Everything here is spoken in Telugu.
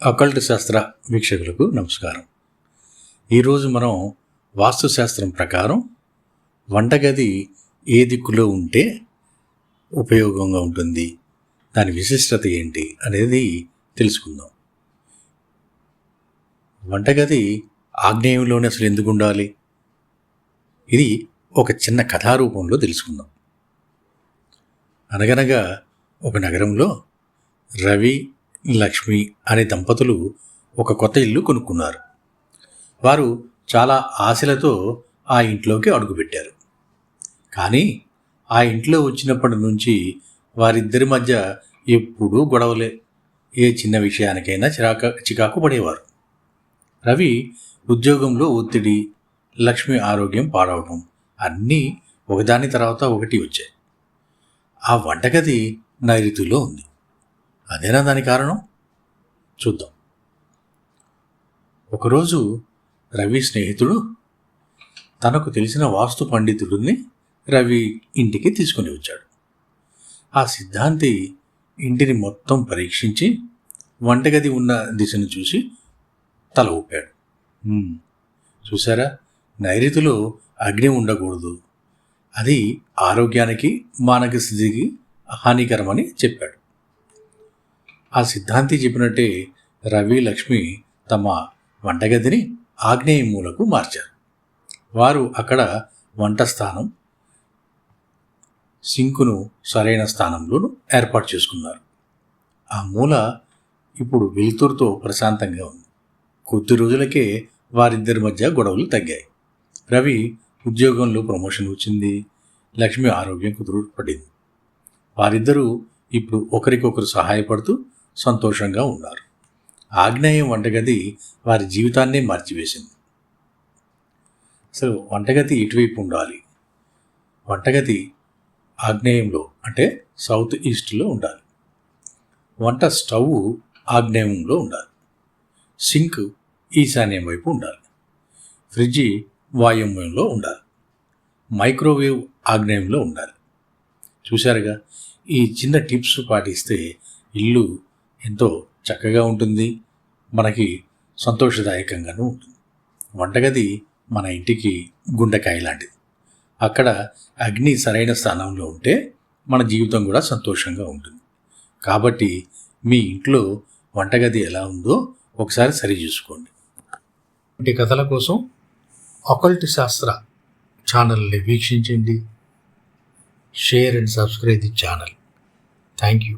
అకల్ట్ శాస్త్ర వీక్షకులకు నమస్కారం. ఈరోజు మనం వాస్తుశాస్త్రం ప్రకారం వంటగది ఏ దిక్కులో ఉంటే ఉపయోగంగా ఉంటుంది, దాని విశిష్టత ఏంటి అనేది తెలుసుకుందాం. వంటగది ఆగ్నేయంలోనే అసలు ఎందుకు ఉండాలి, ఇది ఒక చిన్న కథారూపంలో తెలుసుకుందాం. అనగనగా ఒక నగరంలో రవి, లక్ష్మి అనే దంపతులు ఒక కొత్త ఇల్లు కొనుక్కున్నారు. వారు చాలా ఆశలతో ఆ ఇంట్లోకి అడుగుపెట్టారు. కానీ ఆ ఇంట్లో వచ్చినప్పటి నుంచి వారిద్దరి మధ్య ఎప్పుడూ గొడవలే. ఏ చిన్న విషయానికైనా చికాకు పడేవారు. రవి ఉద్యోగంలో ఒత్తిడి, లక్ష్మి ఆరోగ్యం పాడవడం అన్నీ ఒకదాని తర్వాత ఒకటి వచ్చాయి. ఆ వంటగది నైరుతిలో ఉంది. అదేనా దాని కారణం? చూద్దాం. ఒకరోజు రవి స్నేహితుడు తనకు తెలిసిన వాస్తు పండితుడిని రవి ఇంటికి తీసుకుని వచ్చాడు. ఆ సిద్ధాంతి ఇంటిని మొత్తం పరీక్షించి వంటగది ఉన్న దిశను చూసి తల ఊపాడు. చూసారా, నైరుతిలో అగ్ని ఉండకూడదు, అది ఆరోగ్యానికి మానసిక స్థితికి హానికరమని చెప్పాడు. ఆ సిద్ధాంతి చెప్పినట్టే రవి, లక్ష్మి తమ వంటగదిని ఆగ్నేయ మూలకు మార్చారు. వారు అక్కడ వంట స్థానం, సింకును సరైన స్థానంలో ఏర్పాటు చేసుకున్నారు. ఆ మూల ఇప్పుడు వెలుతురుతో ప్రశాంతంగా ఉంది. కొద్ది రోజులకే వారిద్దరి మధ్య గొడవలు తగ్గాయి. రవి ఉద్యోగంలో ప్రమోషన్ వచ్చింది, లక్ష్మి ఆరోగ్యం కుదురుపడింది. వారిద్దరూ ఇప్పుడు ఒకరికొకరు సహాయపడుతూ సంతోషంగా ఉన్నారు. ఆగ్నేయం వంటగది వారి జీవితాన్నే మార్చివేసింది. అసలు వంటగది ఎటువైపు ఉండాలి? వంటగది ఆగ్నేయంలో అంటే సౌత్ ఈస్ట్లో ఉండాలి. వంట స్టవ్ ఆగ్నేయంలో ఉండాలి. సింక్ ఈశాన్యం వైపు ఉండాలి. ఫ్రిడ్జి వాయువ్యంలో ఉండాలి. మైక్రోవేవ్ ఆగ్నేయంలో ఉండాలి. చూశారుగా, ఈ చిన్న టిప్స్ పాటిస్తే ఇల్లు ఎంతో చక్కగా ఉంటుంది, మనకి సంతోషదాయకంగానూ ఉంటుంది. వంటగది మన ఇంటికి గుండెకాయ లాంటిది. అక్కడ అగ్ని సరైన స్థానంలో ఉంటే మన జీవితం కూడా సంతోషంగా ఉంటుంది. కాబట్టి మీ ఇంట్లో వంటగది ఎలా ఉందో ఒకసారి సరి చూసుకోండి. ఇంటి కథల కోసం అకల్ట్ శాస్త్ర ఛానల్ని వీక్షించండి. Share and subscribe the channel. Thank you.